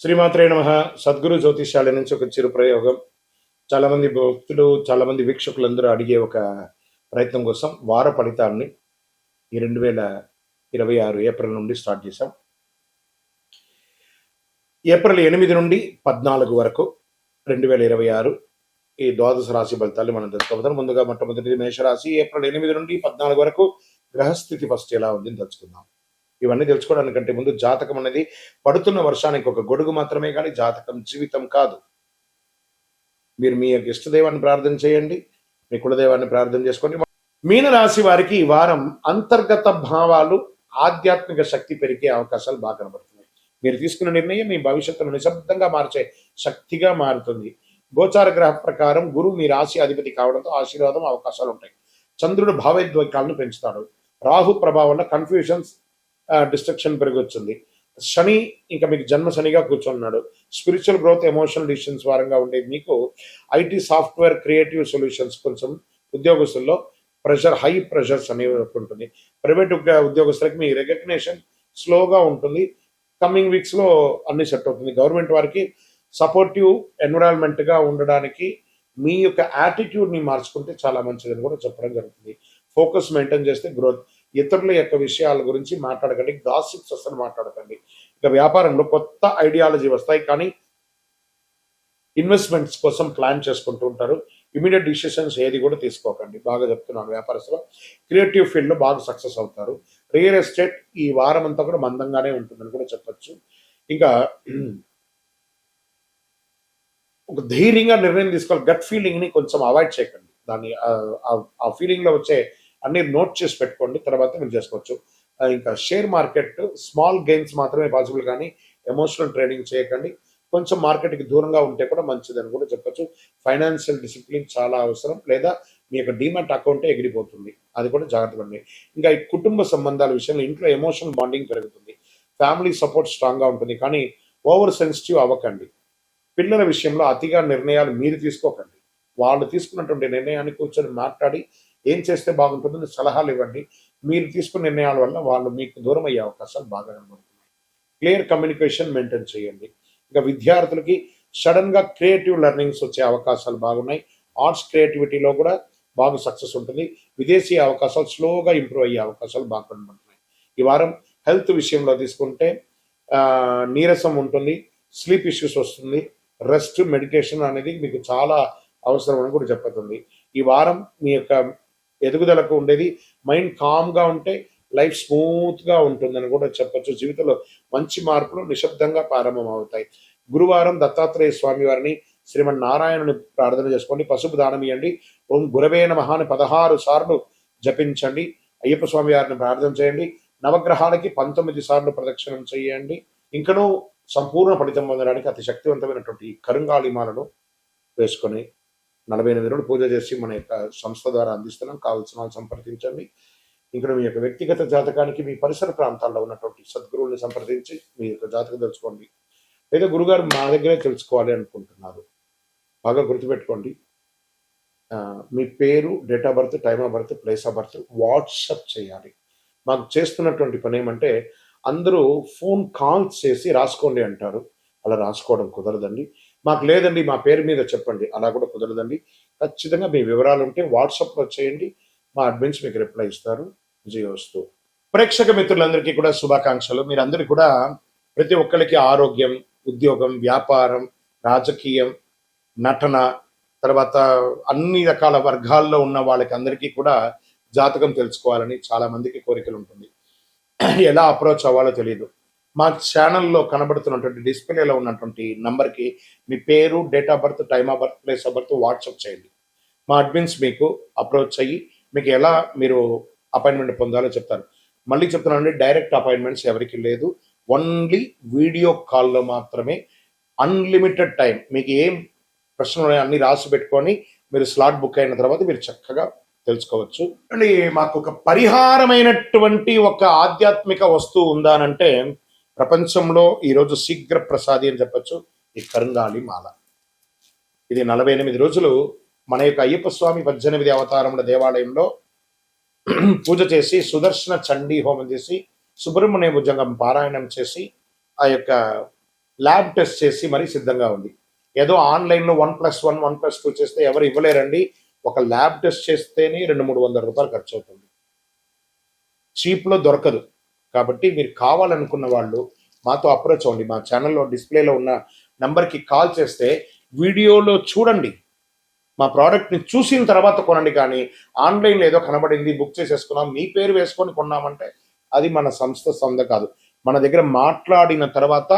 శ్రీమాత్రే నమః. సద్గురు జ్యోతిష్యాల నుంచి ఒక చిరు ప్రయోగం. చాలామంది భక్తులు, చాలామంది వీక్షకులందరూ అడిగే ఒక ప్రయత్నం కోసం వార ఫలితాన్ని ఈ 2026 ఏప్రిల్ నుండి స్టార్ట్ చేశాం. ఏప్రిల్ 8 నుండి 14 వరకు 2026 ఈ ద్వాదశ రాశి ఫలితాలు మనం తెలుసుకోబోతాం. ముందుగా మొట్టమొదటి మేషరాశి. ఏప్రిల్ 8 నుండి 14 వరకు గ్రహస్థితి ఫస్ట్ ఎలా ఉంది తెలుసుకుందాం. ఇవన్నీ తెలుసుకోవడానికంటే ముందు జాతకం అనేది పడుతున్న వర్షానికి ఒక గొడుగు మాత్రమే, కానీ జాతకం జీవితం కాదు. మీరు మీ యొక్క ఇష్టదైవాన్ని ప్రార్థన చేయండి, మీ కులదైవాన్ని ప్రార్థన చేసుకోండి. మీన రాశి వారికి ఈ వారం అంతర్గత భావాలు, ఆధ్యాత్మిక శక్తి పెరిగే అవకాశాలు బాగా కనబడుతున్నాయి. మీరు తీసుకున్న నిర్ణయం మీ భవిష్యత్తును నిశ్శబ్దంగా మార్చే శక్తిగా మారుతుంది. గోచార గ్రహ ప్రకారం గురువు మీ రాశి అధిపతి కావడంతో ఆశీర్వాదం అవకాశాలు ఉంటాయి. చంద్రుడు భావోద్వేగాలను పెంచుతాడు. రాహు ప్రభావంలో కన్ఫ్యూజన్స్, డిస్ట్రక్షన్ పెరిగొచ్చింది. శని ఇంకా మీకు జన్మ శనిగా కూర్చున్నాడు. స్పిరిచువల్ గ్రోత్, ఎమోషనల్ డిసిషన్స్ వారంగా ఉండేది మీకు. ఐటీ, సాఫ్ట్వేర్, క్రియేటివ్ సొల్యూషన్స్, కొంచెం ఉద్యోగస్తుల్లో ప్రెషర్, హై ప్రెషర్స్ అనేవి ఉంటుంది. ప్రైవేట్ ఉద్యోగస్తులకి మీ రికగ్నేషన్ స్లోగా ఉంటుంది. కమింగ్ వీక్స్లో అన్ని సెట్ అవుతుంది. గవర్నమెంట్ వారికి సపోర్టివ్ ఎన్విరాన్మెంట్గా ఉండడానికి మీ యొక్క యాటిట్యూడ్ని మార్చుకుంటే చాలా మంచిదని కూడా చెప్పడం జరుగుతుంది. ఫోకస్ మెయింటైన్ చేస్తే గ్రోత్. ఇతరుల యొక్క విషయాల గురించి మాట్లాడకండి, గాసిప్స్ అసలు మాట్లాడకండి. ఇక వ్యాపారంలో కొత్త ఐడియాలజీ వస్తాయి, కానీ ఇన్వెస్ట్మెంట్స్ కోసం ప్లాన్ చేసుకుంటూ ఉంటారు. ఇమీడియట్ డిసిషన్స్ ఏది కూడా తీసుకోకండి, బాగా చెప్తున్నాను. వ్యాపారస్తులు క్రియేటివ్ ఫీల్డ్లో బాగా సక్సెస్ అవుతారు. రియల్ ఎస్టేట్ ఈ వారం అంతా కూడా మందంగానే ఉంటుందని కూడా చెప్పచ్చు. ఇంకా ఒక ధైర్యంగా నిర్ణయం తీసుకోవాలి. గట్ ఫీలింగ్ని కొంచెం అవాయిడ్ చేయకండి. దాన్ని ఆ ఫీలింగ్లో వచ్చే అన్ని నోట్ చేసి పెట్టుకోండి, తర్వాత మీరు చేసుకోవచ్చు. ఇంకా షేర్ మార్కెట్ స్మాల్ గెయిన్స్ మాత్రమే పాసిబుల్, కానీ ఎమోషనల్ ట్రేడింగ్ చేయకండి. కొంచెం మార్కెట్కి దూరంగా ఉంటే కూడా మంచిదని కూడా చెప్పచ్చు. ఫైనాన్షియల్ డిసిప్లిన్ చాలా అవసరం, లేదా మీ యొక్క డీమాట్ అకౌంటే ఎగిరిపోతుంది, అది కూడా జాగ్రత్తగా ఉంది. ఇంకా ఈ కుటుంబ సంబంధాల విషయంలో ఇంట్లో ఎమోషనల్ బాండింగ్ పెరుగుతుంది. ఫ్యామిలీ సపోర్ట్ స్ట్రాంగ్గా ఉంటుంది, కానీ ఓవర్ సెన్సిటివ్ అవ్వకండి. పిల్లల విషయంలో అతిగా నిర్ణయాలు మీరు తీసుకోకండి. వాళ్ళు తీసుకున్నటువంటి నిర్ణయాన్ని కూర్చొని మాట్లాడి ఏం చేస్తే బాగుంటుందని సలహాలు ఇవ్వండి. మీరు తీసుకున్న నిర్ణయాల వల్ల వాళ్ళు మీకు దూరం అయ్యే అవకాశాలు బాగా కనబడుతున్నాయి. క్లియర్ కమ్యూనికేషన్ మెయింటైన్ చేయండి. ఇంకా విద్యార్థులకి సడన్గా క్రియేటివ్ లెర్నింగ్స్ వచ్చే అవకాశాలు బాగున్నాయి. ఆర్ట్స్, క్రియేటివిటీలో కూడా బాగా సక్సెస్ ఉంటుంది. విదేశీ అవకాశాలు స్లోగా ఇంప్రూవ్ అయ్యే అవకాశాలు బాగా కనబడుతున్నాయి. ఈ వారం హెల్త్ విషయంలో తీసుకుంటే నీరసం ఉంటుంది, స్లీప్ ఇష్యూస్ వస్తుంది. రెస్ట్, మెడిటేషన్ అనేది మీకు చాలా అవసరం అని కూడా చెప్పుతుంది. ఈ వారం మీ యొక్క ఎదుగుదలకు ఉండేది. మైండ్ కామ్గా ఉంటే లైఫ్ స్మూత్గా ఉంటుందని కూడా చెప్పచ్చు. జీవితంలో మంచి మార్పులు నిశ్శబ్దంగా ప్రారంభం అవుతాయి. గురువారం దత్తాత్రేయ స్వామి వారిని, శ్రీమన్నారాయణుని ప్రార్థన చేసుకోండి. పసుపు దానం ఇవ్వండి. ఓం గురవే నమః అని 16 సార్లు జపించండి. అయ్యప్ప స్వామి వారిని ప్రార్థన చేయండి. నవగ్రహాలకి 19 సార్లు ప్రదక్షిణం చేయండి. ఇంకనూ సంపూర్ణ ఫలితం పొందడానికి అతి శక్తివంతమైనటువంటి కరుంగాళిమాలను వేసుకొని 48 రోజులు పూజ చేసి మన యొక్క సంస్థ ద్వారా అందిస్తున్నాం. కావాల్సిన వాళ్ళు సంప్రదించండి. ఇంకా మీ యొక్క వ్యక్తిగత జాతకానికి మీ పరిసర ప్రాంతాల్లో ఉన్నటువంటి సద్గురువుని సంప్రదించి మీ యొక్క జాతకం తెలుసుకోండి. లేదా గురుగారు మా దగ్గరే తెలుసుకోవాలి అనుకుంటున్నారు, బాగా గుర్తుపెట్టుకోండి. మీ పేరు, date of birth, time of birth, place of birth WhatsApp చేయాలి. మాకు చేస్తున్నటువంటి పని ఏమంటే, అందరూ ఫోన్ కాల్స్ చేసి రాసుకోండి అంటారు. అలా రాసుకోవడం కుదరదండి. మాకు లేదండి మా పేరు మీద చెప్పండి, అలా కూడా కుదరదండి. ఖచ్చితంగా మీ వివరాలు ఉంటే వాట్సాప్లో చేయండి, మా అడ్మిన్స్ మీకు రిప్లై ఇస్తారు. విజయోస్తు. ప్రేక్షక మిత్రులందరికీ కూడా శుభాకాంక్షలు. మీరందరూ కూడా ప్రతి ఒక్కరికి ఆరోగ్యం, ఉద్యోగం, వ్యాపారం, రాజకీయం, నటన, తర్వాత అన్ని రకాల వర్గాల్లో ఉన్న వాళ్ళకి అందరికీ కూడా జాతకం తెలుసుకోవాలని చాలా మందికి కోరికలు ఉంటుంది. ఎలా అప్రోచ్ అవ్వాలో తెలియదు. మా ఛానల్లో కనబడుతున్నటువంటి డిస్ప్లేలో ఉన్నటువంటి నంబర్కి మీ పేరు, date of birth, time of birth, place of birth WhatsApp చేయండి. మా అడ్మిన్స్ మీకు అప్రోచ్ అయ్యి మీకు ఎలా మీరు అపాయింట్మెంట్ పొందాలో చెప్తారు. మళ్ళీ చెప్తున్నానండి, డైరెక్ట్ అపాయింట్మెంట్స్ ఎవరికి లేదు. ఓన్లీ వీడియో కాల్లో మాత్రమే. Unlimited time. మీకు ఏం ప్రశ్నలు ఉన్నాయో అన్ని రాసి పెట్టుకొని మీరు స్లాట్ బుక్ అయిన తర్వాత మీరు చక్కగా తెలుసుకోవచ్చు. అండి, మాకు ఒక పరిహారమైనటువంటి ఒక ఆధ్యాత్మిక వస్తువు ఉందానంటే ప్రపంచంలో ఈరోజు శీఘ్ర ప్రసాది అని చెప్పచ్చు. ఈ కరుంగాళి మాల. ఇది 48 రోజులు మన యొక్క అయ్యప్ప స్వామి 18 అవతారముల దేవాలయంలో పూజ చేసి, సుదర్శన చండీ హోమం చేసి, సుబ్రహ్మణ్య భుజంగం పారాయణం చేసి, ఆ యొక్క ల్యాబ్ టెస్ట్ చేసి మరీ సిద్ధంగా ఉంది. ఏదో ఆన్లైన్లో 1+1 1+2 చేస్తే ఎవరు ఇవ్వలేరండి. ఒక ల్యాబ్ టెస్ట్ చేస్తేనే 200-300 రూపాయలు ఖర్చు అవుతుంది. చీప్లో దొరకదు. కాబట్టి మీరు కావాలనుకున్న వాళ్ళు మాతో అప్రోచ్ అవ్వండి. మా ఛానల్లో డిస్ప్లేలో ఉన్న నంబర్కి కాల్ చేస్తే వీడియోలో చూడండి, మా ప్రోడక్ట్ని చూసిన తర్వాత కొనండి. కానీ ఆన్లైన్లో ఏదో కనబడింది బుక్ చేసేసుకున్నాం మీ పేరు వేసుకొని కొన్నామంటే అది మన సంస్థ సొంత కాదు. మన దగ్గర మాట్లాడిన తర్వాత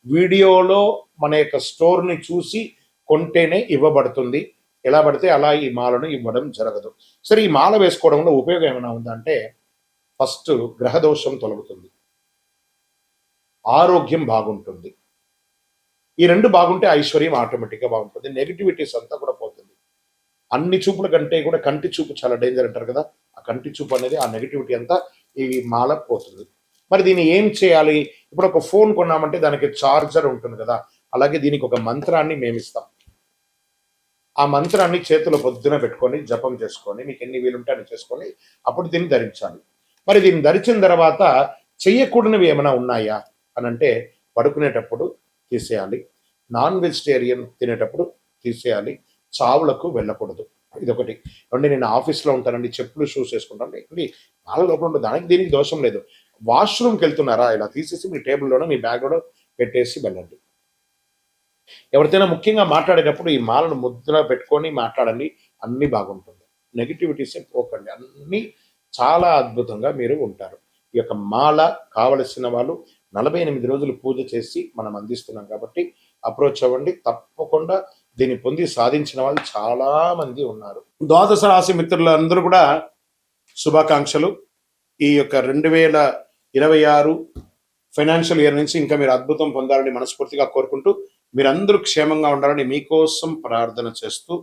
వీడియోలో మన యొక్క స్టోర్ని చూసి కొంటేనే ఇవ్వబడుతుంది. ఎలా పడితే అలా ఈ మాలను ఇవ్వడం జరగదు. సరే, ఈ మాల వేసుకోవడంలో ఉపయోగం ఏమైనా ఉందంటే, ఫస్ట్ గ్రహదోషం తొలగుతుంది, ఆరోగ్యం బాగుంటుంది. ఈ రెండు బాగుంటే ఐశ్వర్యం ఆటోమేటిక్గా బాగుంటుంది. నెగిటివిటీస్ అంతా కూడా పోతుంది. అన్ని చూపుల కంటే కూడా కంటి చూపు చాలా డేంజర్ అంటారు కదా, ఆ కంటి చూపు అనేది ఆ నెగిటివిటీ అంతా ఈ మాల పోతుంది. మరి దీన్ని ఏం చేయాలి? ఇప్పుడు ఒక ఫోన్ కొన్నామంటే దానికి చార్జర్ ఉంటుంది కదా, అలాగే దీనికి ఒక మంత్రాన్ని మేము ఇస్తాం. ఆ మంత్రాన్ని చేతిలో పొద్దున పెట్టుకొని జపం చేసుకొని మీకు ఎన్ని వీలుంటే అని చేసుకొని అప్పుడు దీన్ని ధరించాలి. మరి దీన్ని ధరించిన తర్వాత చెయ్యకూడనివి ఏమైనా ఉన్నాయా అని అంటే, పడుకునేటప్పుడు తీసేయాలి, నాన్ వెజిటేరియన్ తినేటప్పుడు తీసేయాలి, చావులకు వెళ్ళకూడదు. ఇదొకటి. అంటే నేను ఆఫీస్లో ఉంటానండి, చెప్పులు షూస్ వేసుకుంటాను, ఇక్కడ నాలుగు లోపల ఉంటుంది, దానికి దీనికి దోషం లేదు. వాష్రూమ్కి వెళ్తున్నారా, ఇలా తీసేసి మీ టేబుల్లోనో మీ బ్యాగ్లోనో పెట్టేసి వెళ్ళండి. ఎవరితోనైనా ముఖ్యంగా మాట్లాడేటప్పుడు ఈ మాలను ముద్ర పెట్టుకొని మాట్లాడండి, అన్నీ బాగుంటుంది. నెగిటివిటీసే పోకండి, అన్నీ చాలా అద్భుతంగా మీరు ఉంటారు. ఈ యొక్క మాల కావలసిన వాళ్ళు 48 రోజులు పూజ చేసి మనం అందిస్తున్నాం కాబట్టి అప్రోచ్ అవ్వండి. తప్పకుండా దీన్ని పొంది సాధించిన వాళ్ళు చాలా మంది ఉన్నారు. ద్వాదశ రాశి మిత్రులందరూ కూడా శుభాకాంక్షలు. ఈ యొక్క 2026 ఫైనాన్షియల్ ఇయర్ నుంచి ఇంకా మీరు అద్భుతం పొందాలని మనస్ఫూర్తిగా కోరుకుంటూ, మీరందరూ క్షేమంగా ఉండాలని మీకోసం ప్రార్థన చేస్తూ,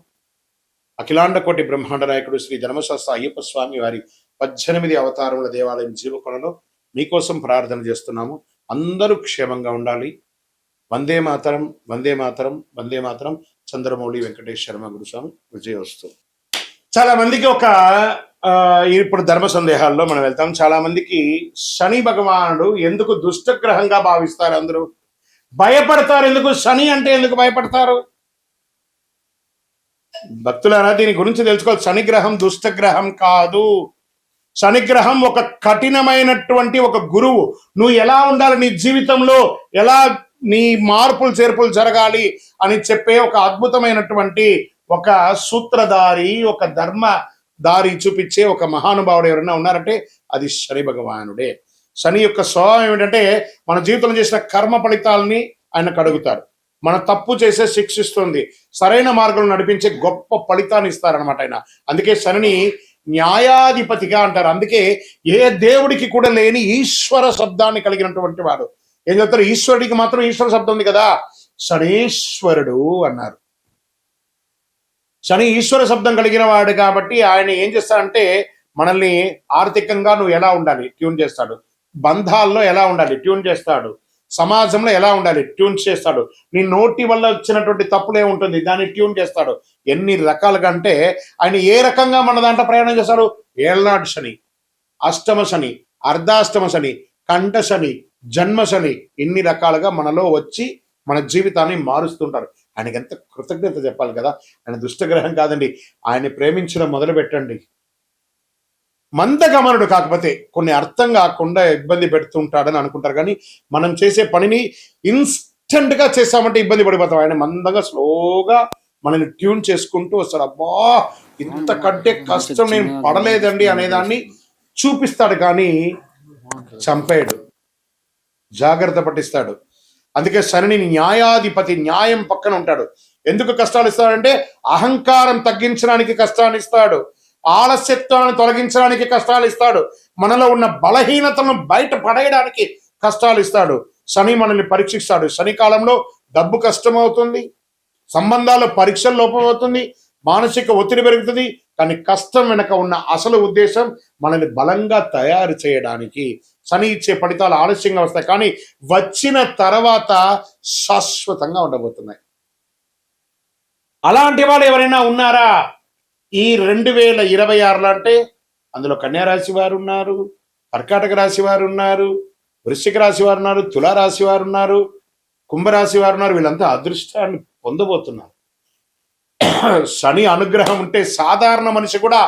అఖిలాండ కోటి బ్రహ్మాండ నాయకుడు శ్రీ ధర్మశాస్త్ర అయ్యప్ప స్వామి వారి 18 అవతారముల దేవాలయం జీవకొండలో మీకోసం ప్రార్థన చేస్తున్నాము. అందరూ క్షేమంగా ఉండాలి. వందే మాతరం, వందే మాతరం, వందే మాతరం. చంద్రమౌళి వెంకటేష్ శర్మ గురుస్వామి. విజయోస్తు. చాలా మందికి ఇప్పుడు ధర్మ సందేహాల్లో మనం వెళ్తాం. చాలా మందికి శని భగవానుడు ఎందుకు దుష్టగ్రహంగా భావిస్తారు, అందరూ భయపడతారు. ఎందుకు శని అంటే ఎందుకు భయపడతారు? భక్తులారా, దీని గురించి తెలుసుకోవాలి. శనిగ్రహం దుష్టగ్రహం కాదు. శనిగ్రహం ఒక కఠినమైనటువంటి ఒక గురువు. నువ్వు ఎలా ఉండాలి, నీ జీవితంలో ఎలా నీ మార్పులు చేర్పులు జరగాలి అని చెప్పే ఒక అద్భుతమైనటువంటి ఒక సూత్రధారి, ఒక ధర్మ దారి చూపించే ఒక మహానుభావుడు ఎవరైనా ఉన్నారంటే అది శని భగవానుడే. శని యొక్క స్వభావం ఏమిటంటే, మన జీవితంలో చేసిన కర్మ ఫలితాలని ఆయన కడుగుతారు. మన తప్పు చేసే శిక్షిస్తుంది, సరైన మార్గంలో నడిపించే గొప్ప ఫలితాన్ని ఇస్తారనమాట ఆయన. అందుకే శనిని న్యాయాధిపతిగా అంటారు. అందుకే ఏ దేవుడికి కూడా లేని ఈశ్వర శబ్దాన్ని కలిగినటువంటి వాడు. ఏం చెప్తారు? ఈశ్వరుడికి మాత్రం ఈశ్వర శబ్దం ఉంది కదా, శనీశ్వరుడు అన్నారు. శని ఈశ్వర శబ్దం కలిగిన వాడు కాబట్టి ఆయన ఏం చేస్తాడంటే, మనల్ని ఆర్థికంగా నువ్వు ఎలా ఉండాలి ట్యూన్ చేస్తాడు, బంధాల్లో ఎలా ఉండాలి ట్యూన్ చేస్తాడు, సమాజంలో ఎలా ఉండాలి ట్యూన్ చేస్తాడు, నీ నోటి వల్ల వచ్చినటువంటి తప్పులే ఉంటుంది దాన్ని ట్యూన్ చేస్తాడు. ఎన్ని రకాలుగా అంటే ఆయన ఏ రకంగా మన దాంట్లో ప్రయాణం చేస్తాడు? ఏళ్నాడు శని, అష్టమ శని, అర్ధాష్టమ శని, కంఠ శని, జన్మ శని, ఇన్ని రకాలుగా మనలో వచ్చి మన జీవితాన్ని మారుస్తుంటారు. ఆయనకి ఎంత కృతజ్ఞత చెప్పాలి కదా. ఆయన దుష్టగ్రహం కాదండి. ఆయన ప్రేమించడం మొదలు పెట్టండి. మందగమనుడు, కాకపోతే కొన్ని అర్థం కాకుండా ఇబ్బంది పెడుతుంటాడని అనుకుంటారు. కానీ మనం చేసే పనిని ఇన్స్టెంట్ గా చేసామంటే ఇబ్బంది పడిపోతాం. ఆయన మందగా స్లోగా మనల్ని ట్యూన్ చేసుకుంటూ వస్తాడు. అబ్బా, ఇంతకంటే కష్టం నేను పడలేదండి అనేదాన్ని చూపిస్తాడు, కానీ చంపేయడు, జాగ్రత్త పట్టిస్తాడు. అందుకే శని న్యాయాధిపతి, న్యాయం పక్కన ఉంటాడు. ఎందుకు కష్టాలు ఇస్తాడంటే, అహంకారం తగ్గించడానికి కష్టాన్ని ఇస్తాడు, ఆలస్యత్వాన్ని తొలగించడానికి కష్టాలు ఇస్తాడు, మనలో ఉన్న బలహీనతలను బయట పడేయడానికి కష్టాలు ఇస్తాడు. శని మనల్ని పరీక్షిస్తాడు. శని కాలంలో డబ్బు కష్టం అవుతుంది, సంబంధాల్లో పరీక్షలు లోపం అవుతుంది, మానసిక ఒత్తిడి పెరుగుతుంది. కానీ కష్టం వెనక ఉన్న అసలు ఉద్దేశం మనల్ని బలంగా తయారు చేయడానికి. శని ఇచ్చే ఫలితాలు ఆలస్యంగా వస్తాయి, కానీ వచ్చిన తర్వాత శాశ్వతంగా ఉండబోతున్నాయి. అలాంటి వాళ్ళు ఎవరైనా ఉన్నారా ఈ 2026లో అంటే? అందులో కన్యారాశి వారు ఉన్నారు, కర్కాటక రాశి వారు ఉన్నారు, వృశ్చిక రాశి వారు ఉన్నారు, తులారాశి వారు ఉన్నారు, కుంభరాశి వారు ఉన్నారు, వీళ్ళంతా అదృష్టాన్ని పొందబోతున్నారు. శని అనుగ్రహం ఉంటే సాధారణ మనిషి కూడా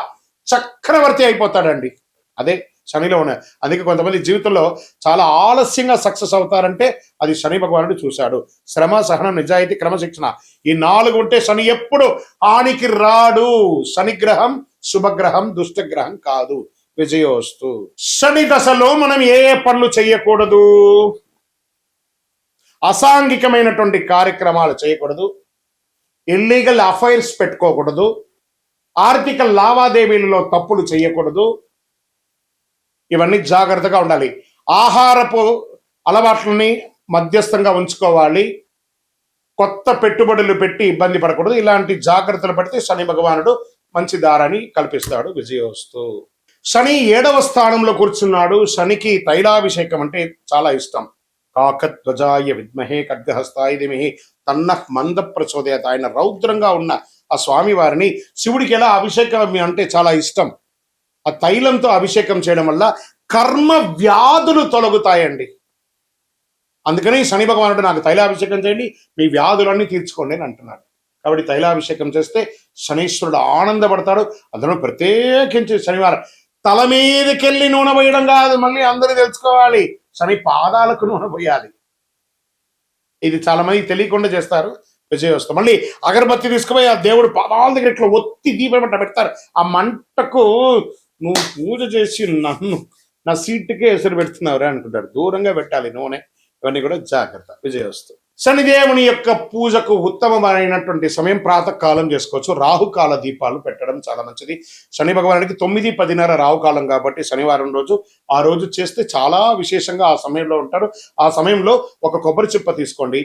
చక్రవర్తి అయిపోతాడండి. అదే శనిలో ఉన్న. అందుకే కొంతమంది జీవితంలో చాలా ఆలస్యంగా సక్సెస్ అవుతారంటే అది శని భగవానుడు చూశాడు. శ్రమ, సహనం, నిజాయితీ, క్రమశిక్షణ, ఈ 4 ఉంటే శని ఎప్పుడు హానికి రాడు. శనిగ్రహం శుభగ్రహం, దుష్టగ్రహం కాదు. విజయోస్తు. శని దశలో మనం ఏ పనులు చేయకూడదు? అసాంఘికమైనటువంటి కార్యక్రమాలు చేయకూడదు, ఇల్లీగల్ అఫైర్స్ పెట్టుకోకూడదు, ఆర్థిక లావాదేవీలలో తప్పులు చేయకూడదు. ఇవన్నీ జాగ్రత్తగా ఉండాలి. ఆహారపు అలవాట్లని మధ్యస్థంగా ఉంచుకోవాలి. కొత్త పెట్టుబడులు పెట్టి ఇబ్బంది పడకూడదు. ఇలాంటి జాగ్రత్తలు పడితే శని భగవానుడు మంచి దారాన్ని కల్పిస్తాడు. విజయోస్తు. శని 7వ స్థానంలో కూర్చున్నాడు. శనికి తైలాభిషేకం అంటే చాలా ఇష్టం. కాకధ్వజాయ విద్మహే ఖడ్గహస్తాయ ధీమహి తన్నః మంద ప్రచోదయాత్. ఆయన రౌద్రంగా ఉన్న ఆ స్వామి వారిని శివుడికి ఎలా అభిషేకం అంటే చాలా ఇష్టం. ఆ తైలంతో అభిషేకం చేయడం వల్ల కర్మ వ్యాధులు తొలగుతాయండి. అందుకని శని భగవానుడు నాకు తైలాభిషేకం చేయండి, మీ వ్యాధులన్నీ తీర్చుకోండి అని అంటున్నాడు. కాబట్టి తైలాభిషేకం చేస్తే శనీశ్వరుడు ఆనందపడతాడు. అందులో ప్రత్యేకించి శనివారం తల మీదకెళ్ళి నూనె పోయడం కాదు, మళ్ళీ అందరూ తెలుసుకోవాలి, శని పాదాలకు నూనె పోయాలి. ఇది చాలా మంది తెలియకుండా చేస్తారు. విజయోస్తు. మళ్ళీ అగరబత్తి తీసుకుపోయి ఆ దేవుడు పాదాల దగ్గర ఇట్లా ఒత్తి దీపం పెడతారు. ఆ మంటకు నువ్వు పూజ చేసి నన్ను నా సీటుకే ఎసురు పెడుతున్నావురా అనుకుంటాడు. దూరంగా పెట్టాలి నూనె. ఇవన్నీ కూడా జాగ్రత్త. విజయోస్తు. శనిదేవుని యొక్క పూజకు ఉత్తమమైనటువంటి సమయం ప్రాతకాలం చేసుకోవచ్చు. రాహుకాల దీపాలు పెట్టడం చాలా మంచిది. శని భగవానుడికి 9, 10:30 రాహుకాలం కాబట్టి శనివారం రోజు ఆ రోజు చేస్తే చాలా విశేషంగా ఆ సమయంలో ఉంటాడు. ఆ సమయంలో ఒక కొబ్బరి చిప్ప తీసుకోండి,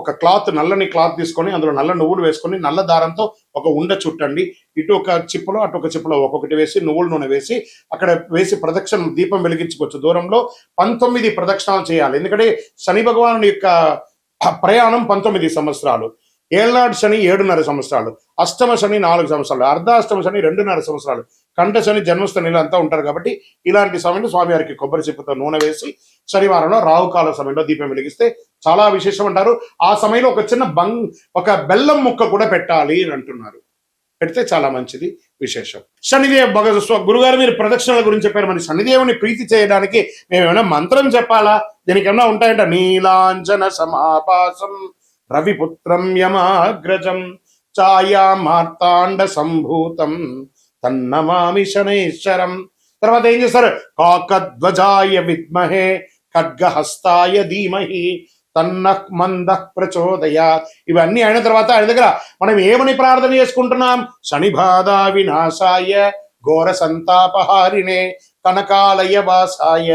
ఒక క్లాత్, నల్లని క్లాత్ తీసుకొని అందులో నల్ల నువ్వులు వేసుకొని నల్ల దారంతో ఒక ఉండ చుట్టండి. ఇటు ఒక చిప్పలో అటు ఒక చిప్పలో ఒక్కొక్కటి వేసి నువ్వుల నూనె వేసి అక్కడ వేసి ప్రదక్షిణ దీపం వెలిగించుకోవచ్చు. దూరంలో 19 ప్రదక్షిణాలు చేయాలి. ఎందుకంటే శని భగవానుడి యొక్క ప్రయాణం 19 సంవత్సరాలు. ఏళ్నాడు శని 7.5 సంవత్సరాలు, అష్టమ శని 4 సంవత్సరాలు, అర్ధాష్టమ శని 2.5 సంవత్సరాలు, కంఠ శని, జన్మస్థానిలు అంతా ఉంటారు. కాబట్టి ఇలాంటి సమయంలో స్వామివారికి కొబ్బరి చిప్పతో నూనె వేసి శనివారంలో రాహుకాల సమయంలో దీపం వెలిగిస్తే చాలా విశేషం అంటారు. ఆ సమయంలో ఒక చిన్న ఒక బెల్లం ముక్క కూడా పెట్టాలి అని అంటున్నారు. పెడితే చాలా మంచిది, విశేషం. శనిదేవ గురుగారు మీరు ప్రదక్షిణల గురించి చెప్పారు. మరి శనిదేవుని ప్రీతి చేయడానికి మేము ఏమైనా మంత్రం చెప్పాలా? దీనికి ఏమైనా ఉంటాయంట. నీలాంజన సమాపాసం రవిపుత్రం యమాగ్రజం ఛాయా మార్తాండ సంభూతం తన్నమామి శనైశ్వరం. తర్వాత ఏం చేస్తారు? కాకధ్వజాయ విద్మహే ఖడ్గహస్తాయ ధీమహి తన్నః మందః ప్రచోదయాత్. ఇవన్నీ అయిన తర్వాత ఆయన దగ్గర మనం ఏమని ప్రార్థన చేసుకుంటున్నాం? శనిబాధ వినాశాయ ఘోర సంతాపహారిణే కనకాలయ వాసాయ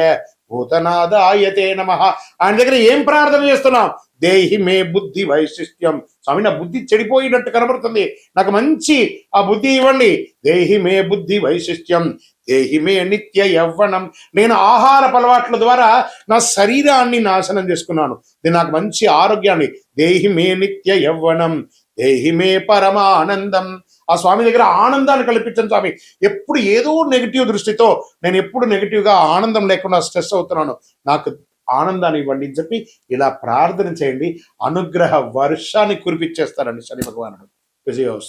భూతనాదాయతే నమః. ఆయన దగ్గర ఏం ప్రార్థన చేస్తున్నాం? దేహి మే బుద్ధి వైశిష్ట్యం. స్వామి నా బుద్ధి చెడిపోయినట్టు కనబడుతుంది, నాకు మంచి ఆ బుద్ధి ఇవ్వండి. దేహి మే బుద్ధి వైశిష్ట్యం దేహి మే నిత్య యవ్వనం. నేను ఆహార అలవాట్ల ద్వారా నా శరీరాన్ని నాశనం చేసుకున్నాను, నేను నాకు మంచి ఆరోగ్యాన్ని. దేహి మే నిత్య యవ్వనం దేహి మే పరమానందం. ఆ స్వామి దగ్గర ఆనందాన్ని కల్పించండి స్వామి. ఎప్పుడు ఏదో నెగిటివ్ దృష్టితో నేను ఎప్పుడు నెగిటివ్గా ఆనందం లేకుండా స్ట్రెస్ అవుతున్నాను, నాకు ఆనందాన్ని ఇవ్వండి అని చెప్పి ఇలా ప్రార్థన చేయండి. అనుగ్రహ వర్షాన్ని కురిపించేస్తారండి శని భగవానుడు. విజయోస్తు.